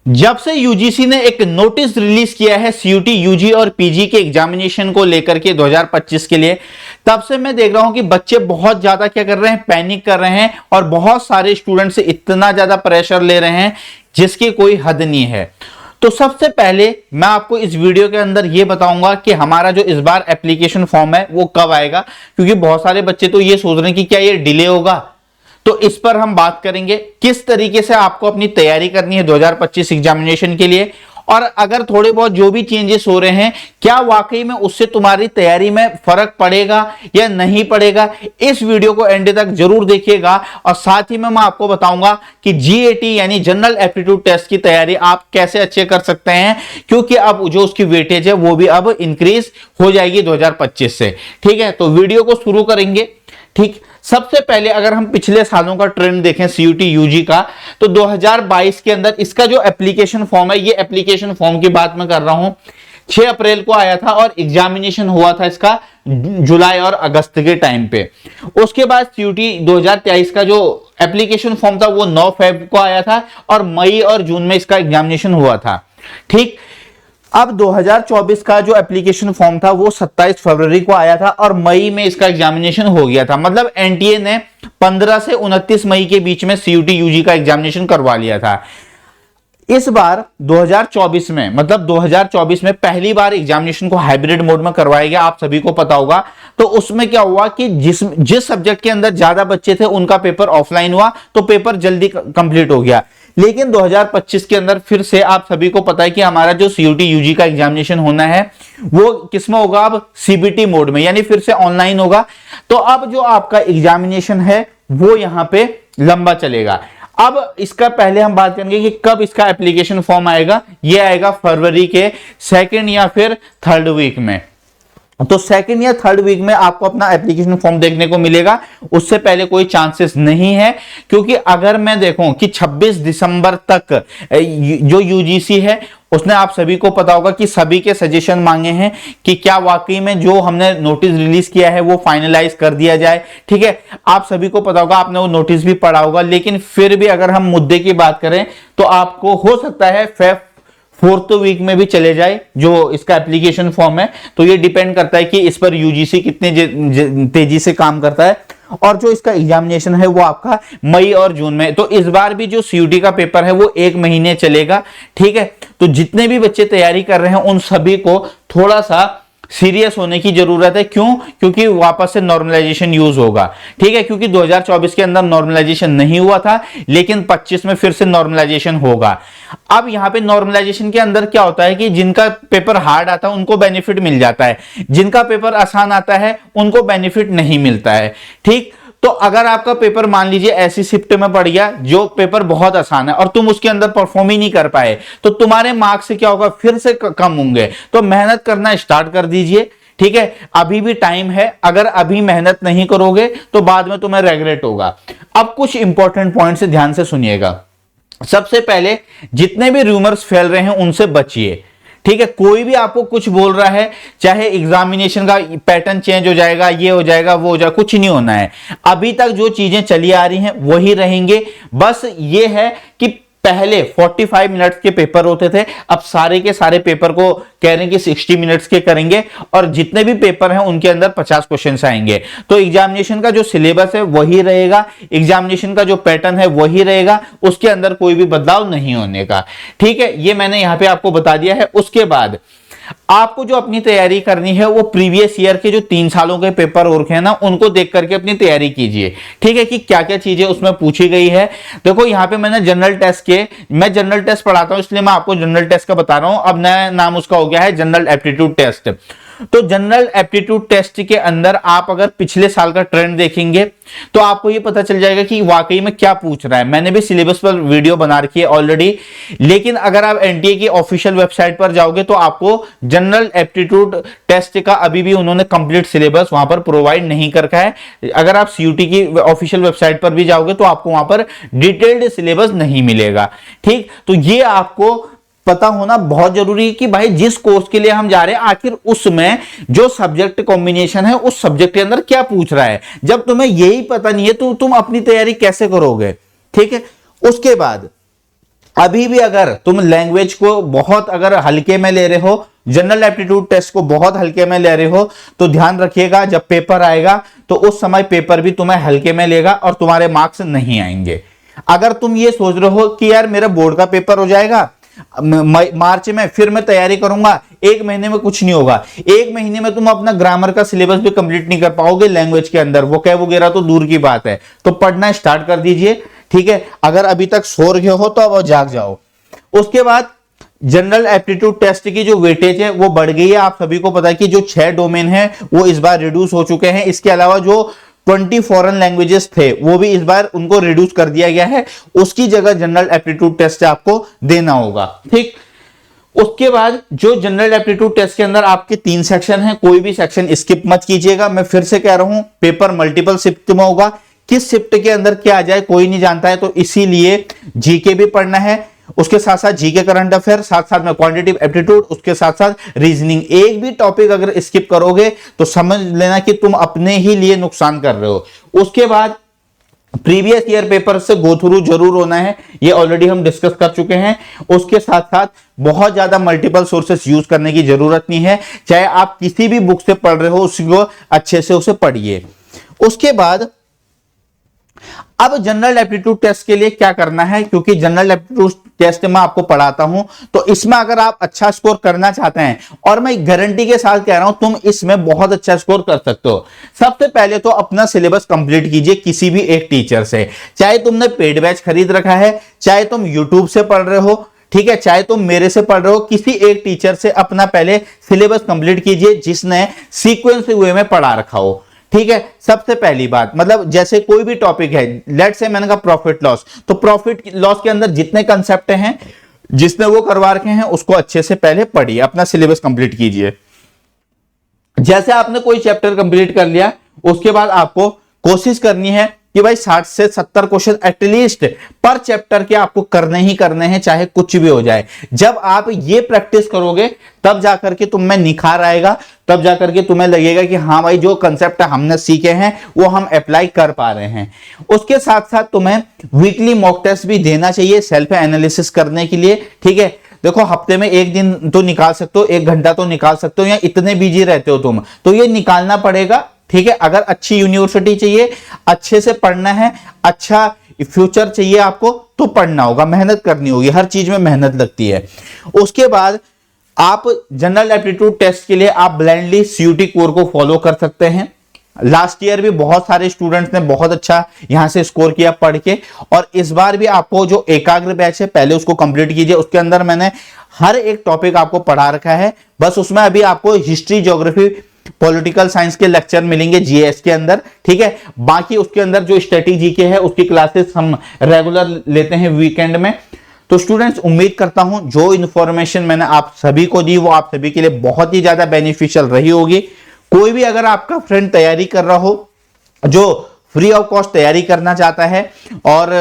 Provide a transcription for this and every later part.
जब से यूजीसी ने एक नोटिस रिलीज किया है सीयूटी यूजी और पीजी के एग्जामिनेशन को लेकर के 2025 के लिए, तब से मैं देख रहा हूं कि बच्चे बहुत ज्यादा क्या कर रहे हैं, पैनिक कर रहे हैं और बहुत सारे स्टूडेंट से इतना ज्यादा प्रेशर ले रहे हैं जिसकी कोई हद नहीं है। तो सबसे पहले मैं आपको इस वीडियो के अंदर यह बताऊंगा कि हमारा जो इस बार एप्लीकेशन फॉर्म है वो कब आएगा, क्योंकि बहुत सारे बच्चे तो ये सोच रहे हैं कि क्या ये डिले होगा। तो इस पर हम बात करेंगे किस तरीके से आपको अपनी तैयारी करनी है 2025 एग्जामिनेशन के लिए, और अगर थोड़े बहुत जो भी चेंजेस हो रहे हैं क्या वाकई में उससे तुम्हारी तैयारी में फर्क पड़ेगा या नहीं पड़ेगा। इस वीडियो को एंड तक जरूर देखिएगा। और साथ ही में मैं आपको बताऊंगा कि जीएटी यानी जनरल एप्टीट्यूड टेस्ट की तैयारी आप कैसे अच्छे कर सकते हैं, क्योंकि अब जो उसकी वेटेज है वो भी अब इंक्रीज हो जाएगी 2025 से। ठीक है, तो वीडियो को शुरू करेंगे। ठीक, सबसे पहले अगर हम पिछले सालों का ट्रेंड देखें सीयूटी यूजी का, तो 2022 के अंदर इसका जो एप्लीकेशन फॉर्म है, ये एप्लीकेशन फॉर्म की बात मैं कर रहा हूं, 6 अप्रैल को आया था और एग्जामिनेशन हुआ था इसका जुलाई और अगस्त के टाइम पे। उसके बाद सीयूटी 2023 का जो एप्लीकेशन फॉर्म था वो 9 फरवरी को आया था और मई और जून में इसका एग्जामिनेशन हुआ था। ठीक, अब 2024 का जो एप्लीकेशन फॉर्म था वो 27 फरवरी को आया था और मई में इसका एग्जामिनेशन हो गया था। मतलब एनटीए ने 15 से 29 मई के बीच में सीयूटी यूजी का एग्जामिनेशन करवा लिया था। इस बार 2024 में, मतलब 2024 में पहली बार एग्जामिनेशन को हाइब्रिड मोड में करवाया गया, आप सभी को पता होगा। तो उसमें क्या हुआ कि जिस सब्जेक्ट के अंदर ज्यादा बच्चे थे उनका पेपर ऑफलाइन हुआ, तो पेपर जल्दी कंप्लीट हो गया। लेकिन 2025 के अंदर फिर से आप सभी को पता है कि हमारा जो सीयूटी यूजी का एग्जामिनेशन होना है वो किसमें होगा, अब सीबीटी मोड में, यानी फिर से ऑनलाइन होगा। तो अब जो आपका एग्जामिनेशन है वो यहां पे लंबा चलेगा। अब इसका पहले हम बात करेंगे कि कब इसका एप्लीकेशन फॉर्म आएगा। ये आएगा फरवरी के 2nd या फिर 3rd वीक में। तो 2nd या 3rd वीक में आपको अपना एप्लीकेशन फॉर्म देखने को मिलेगा। उससे पहले कोई चांसेस नहीं है, क्योंकि अगर मैं देखूं कि 26 दिसंबर तक जो यूजीसी है उसने, आप सभी को पता होगा कि सभी के सजेशन मांगे हैं कि क्या वाकई में जो हमने नोटिस रिलीज किया है वो फाइनलाइज कर दिया जाए। ठीक है, आप सभी को पता होगा, आपने वो नोटिस भी पढ़ा होगा। लेकिन फिर भी अगर हम मुद्दे की बात करें तो आपको हो सकता है 4th वीक में भी चले जाए जो इसका एप्लीकेशन फॉर्म है। तो ये डिपेंड करता है कि इस पर यूजीसी कितने तेजी से काम करता है। और जो इसका एग्जामिनेशन है वो आपका मई और जून में। तो इस बार भी जो सीयूटी का पेपर है वो 1 महीने चलेगा। ठीक है, तो जितने भी बच्चे तैयारी कर रहे हैं उन सभी को थोड़ा सा सीरियस होने की जरूरत है। क्यों? क्योंकि वापस से नॉर्मलाइजेशन यूज होगा। ठीक है, क्योंकि 2024 के अंदर नॉर्मलाइजेशन नहीं हुआ था, लेकिन 25 में फिर से नॉर्मलाइजेशन होगा। अब यहां पे नॉर्मलाइजेशन के अंदर क्या होता है कि जिनका पेपर हार्ड आता है उनको बेनिफिट मिल जाता है, जिनका पेपर आसान आता है उनको बेनिफिट नहीं मिलता है। ठीक, तो अगर आपका पेपर मान लीजिए ऐसी शिफ्ट में पड़ गया जो पेपर बहुत आसान है और तुम उसके अंदर परफॉर्म ही नहीं कर पाए, तो तुम्हारे मार्क्स से क्या होगा, फिर से कम होंगे। तो मेहनत करना स्टार्ट कर दीजिए। ठीक है, अभी भी टाइम है। अगर अभी मेहनत नहीं करोगे तो बाद में तुम्हें रेग्रेट होगा। अब कुछ इंपॉर्टेंट पॉइंट्स ध्यान से सुनिएगा। सबसे पहले, जितने भी रूमर्स फैल रहे हैं उनसे बचिए। ठीक है, कोई भी आपको कुछ बोल रहा है, चाहे एग्जामिनेशन का पैटर्न चेंज हो जाएगा, ये हो जाएगा, वो हो जाएगा, कुछ नहीं होना है। अभी तक जो चीजें चली आ रही हैं वही रहेंगे। बस ये है कि पहले 45 मिनट्स के पेपर होते थे, अब सारे के सारे पेपर को कह रहे हैं कि 60 मिनट्स के करेंगे और जितने भी पेपर हैं उनके अंदर 50 क्वेश्चन आएंगे। तो एग्जामिनेशन का जो सिलेबस है वही रहेगा, एग्जामिनेशन का जो पैटर्न है वही रहेगा, उसके अंदर कोई भी बदलाव नहीं होने का। ठीक है, ये मैंने यहां पे आपको बता दिया है। उसके बाद आपको जो अपनी तैयारी करनी है वो प्रीवियस ईयर के जो 3 सालों के पेपर हो रखे हैं ना, उनको देख करके अपनी तैयारी कीजिए। ठीक है, कि क्या क्या चीजें उसमें पूछी गई है। देखो यहां पे मैंने जनरल टेस्ट के, मैं जनरल टेस्ट पढ़ाता हूं इसलिए मैं आपको जनरल टेस्ट का बता रहा हूं। अब नया नाम उसका हो गया है जनरल एप्टीट्यूड टेस्ट। तो जनरल एप्टीट्यूड टेस्ट के अंदर आप अगर पिछले साल का ट्रेंड देखेंगे तो आपको ये पता चल जाएगा कि वाकई में क्या पूछ रहा है। मैंने भी सिलेबस पर वीडियो बना रखी है ऑलरेडी, लेकिन अगर आप एनटीए की ऑफिशियल वेबसाइट पर जाओगे तो आपको जनरल एप्टीट्यूड टेस्ट का अभी भी उन्होंने कंप्लीट सिलेबस वहां पर प्रोवाइड नहीं कर रखा है। अगर आप सीयूटी की ऑफिशियल वेबसाइट पर भी जाओगे तो आपको वहां पर डिटेल्ड सिलेबस नहीं मिलेगा। ठीक, तो ये आपको पता होना बहुत जरूरी है कि भाई जिस कोर्स के लिए हम जा रहे हैं आखिर उसमें जो सब्जेक्ट कॉम्बिनेशन है उस सब्जेक्ट के अंदर क्या पूछ रहा है। जब तुम्हें यही पता नहीं है तो तुम अपनी तैयारी कैसे करोगे। ठीक है, उसके बाद अभी भी अगर तुम लैंग्वेज को बहुत अगर हल्के में ले रहे हो, जनरल एप्टीट्यूड टेस्ट को बहुत हल्के में ले रहे हो, तो ध्यान रखिएगा जब पेपर आएगा तो उस समय पेपर भी तुम्हें हल्के में लेगा और तुम्हारे मार्क्स नहीं आएंगे। अगर तुम ये सोच रहे हो कि यार मेरा बोर्ड का पेपर हो जाएगा मार्च में, फिर मैं तैयारी करूंगा, एक महीने में कुछ नहीं होगा। एक महीने में तुम अपना ग्रामर का सिलेबस भी कंप्लीट नहीं कर पाओगे लैंग्वेज के अंदर, वो क्या वगैरह तो दूर की बात है। तो पढ़ना स्टार्ट कर दीजिए, ठीक है। अगर अभी तक सो रहे हो तो अब जाग जाओ। उसके बाद जनरल एप्टीट्यूड टेस्ट की जो वेटेज है वो बढ़ गई है। आप सभी को पता है कि जो 6 डोमेन है वो इस बार रिड्यूस हो चुके हैं। इसके अलावा जो 20 फॉरेन लैंग्वेजेस थे वो भी इस बार उनको रिड्यूस कर दिया गया है। उसकी जगह जनरल एप्टीट्यूड टेस्ट आपको देना होगा, ठीक। उसके बाद जो जनरल एप्टीट्यूड टेस्ट के अंदर आपके 3 सेक्शन हैं, कोई भी सेक्शन स्किप मत कीजिएगा। मैं फिर से कह रहा हूं, पेपर मल्टीपल शिफ्ट में होगा, किस शिफ्ट के अंदर क्या आ जाए कोई नहीं जानता है, तो इसीलिए जीके भी पढ़ना है, उसके साथ साथ जीके करंट अफेयर, साथ साथ में क्वांटिटेटिव एप्टीट्यूड, उसके साथ साथ रीजनिंग। एक भी टॉपिक अगर स्किप करोगे तो समझ लेना कि तुम अपने ही लिए नुकसान कर रहे हो। उसके बाद प्रीवियस ईयर पेपर से गो थ्रू जरूर होना है, ये ऑलरेडी हम डिस्कस कर चुके हैं। उसके साथ साथ बहुत ज्यादा मल्टीपल सोर्सेस यूज करने की जरूरत नहीं है, चाहे आप किसी भी बुक से पढ़ रहे हो उसको अच्छे से उसे पढ़िए। उसके बाद अब जनरल एप्टीट्यूड टेस्ट के लिए क्या करना है, क्योंकि जनरल एप्टीट्यूड टेस्ट में आपको पढ़ाता हूं, तो इसमें अगर आप अच्छा स्कोर करना चाहते हैं, और मैं गारंटी के साथ कह रहा हूं तुम इसमें बहुत अच्छा स्कोर कर सकते हो। सबसे पहले तो अपना सिलेबस कंप्लीट कीजिए किसी भी एक टीचर से, चाहे तुमने पेड बैच खरीद रखा है, चाहे तुम यूट्यूब से पढ़ रहे हो, ठीक है, चाहे तुम मेरे से पढ़ रहे हो, किसी एक टीचर से अपना पहले सिलेबस कंप्लीट कीजिए जिसने सीक्वेंस वे में पढ़ा रखा हो, ठीक है। सबसे पहली बात, मतलब जैसे कोई भी टॉपिक है, लेट्स से मैंने कहा प्रॉफिट लॉस, तो प्रॉफिट लॉस के अंदर जितने कंसेप्ट हैं जिसने वो करवा रखे हैं उसको अच्छे से पहले पढ़िए, अपना सिलेबस कंप्लीट कीजिए। जैसे आपने कोई चैप्टर कंप्लीट कर लिया, उसके बाद आपको कोशिश करनी है कि भाई 60 से 70 क्वेश्चन एटलीस्ट पर चैप्टर के आपको करने ही करने हैं, चाहे कुछ भी हो जाए। जब आप ये प्रैक्टिस करोगे तब जाकर के तुम में निखार आएगा, तब जाकर के तुम्हें लगेगा कि हाँ भाई जो कंसेप्ट हमने सीखे हैं वो हम अप्लाई कर पा रहे हैं। उसके साथ साथ तुम्हें वीकली मॉक टेस्ट भी देना चाहिए सेल्फ एनालिसिस करने के लिए, ठीक है। देखो हफ्ते में एक दिन तो निकाल सकते हो, 1 घंटा तो निकाल सकते हो, या इतने बिजी रहते हो तुम तो ये निकालना पड़ेगा, ठीक है। अगर अच्छी यूनिवर्सिटी चाहिए, अच्छे से पढ़ना है, अच्छा फ्यूचर चाहिए आपको, तो पढ़ना होगा, मेहनत करनी होगी, हर चीज में मेहनत लगती है। उसके बाद आप जनरल एप्टीट्यूड टेस्ट के लिए आप ब्लाइंडली सीयूटी कोर को फॉलो कर सकते हैं। लास्ट ईयर भी बहुत सारे स्टूडेंट्स ने बहुत अच्छा यहां से स्कोर किया पढ़ के, और इस बार भी आपको जो एकाग्र बैच है पहले उसको कंप्लीट कीजिए। उसके अंदर मैंने हर एक टॉपिक आपको पढ़ा रखा है, बस उसमें अभी आपको हिस्ट्री, ज्योग्राफी, पॉलिटिकल साइंस के लेक्चर मिलेंगे जीएस के अंदर, ठीक है। बाकी उसके अंदर जो स्टैटिक जीके है उसकी क्लासेस हम रेगुलर लेते हैं वीकेंड में। तो स्टूडेंट्स, उम्मीद करता हूं जो इंफॉर्मेशन मैंने आप सभी को दी वो आप सभी के लिए बहुत ही ज्यादा बेनिफिशियल रही होगी। कोई भी अगर आपका फ्रेंड तैयारी कर रहा हो जो फ्री ऑफ कॉस्ट तैयारी करना चाहता है और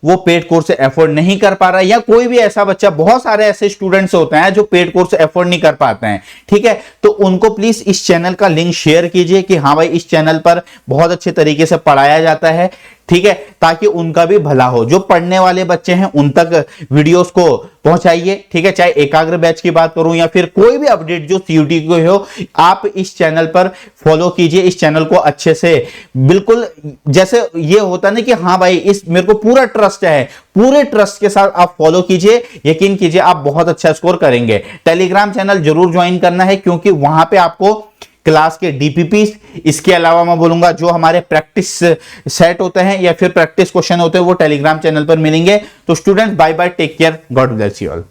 वो पेड कोर्स से एफोर्ड नहीं कर पा रहा है, या कोई भी ऐसा बच्चा, बहुत सारे ऐसे स्टूडेंट्स होते हैं जो पेड कोर्स से एफोर्ड नहीं कर पाते हैं, ठीक है, तो उनको प्लीज इस चैनल का लिंक शेयर कीजिए कि हाँ भाई इस चैनल पर बहुत अच्छे तरीके से पढ़ाया जाता है, ठीक है, ताकि उनका भी भला हो। जो पढ़ने वाले बच्चे हैं उन तक वीडियोस को पहुंचाइए, ठीक है। चाहे एकाग्र बैच की बात करूं या फिर कोई भी अपडेट जो सीयूटी को हो, आप इस चैनल पर फॉलो कीजिए, इस चैनल को अच्छे से, बिल्कुल जैसे ये होता ना कि हाँ भाई इस मेरे को पूरा ट्रस्ट है, पूरे ट्रस्ट के साथ आप फॉलो कीजिए, यकीन कीजिए आप बहुत अच्छा स्कोर करेंगे। टेलीग्राम चैनल जरूर ज्वाइन करना है क्योंकि वहां पे आपको क्लास के डीपीपी, इसके अलावा मैं बोलूंगा जो हमारे प्रैक्टिस सेट होते हैं या फिर प्रैक्टिस क्वेश्चन होते हैं वो टेलीग्राम चैनल पर मिलेंगे। तो student, bye bye, take care, God bless you all.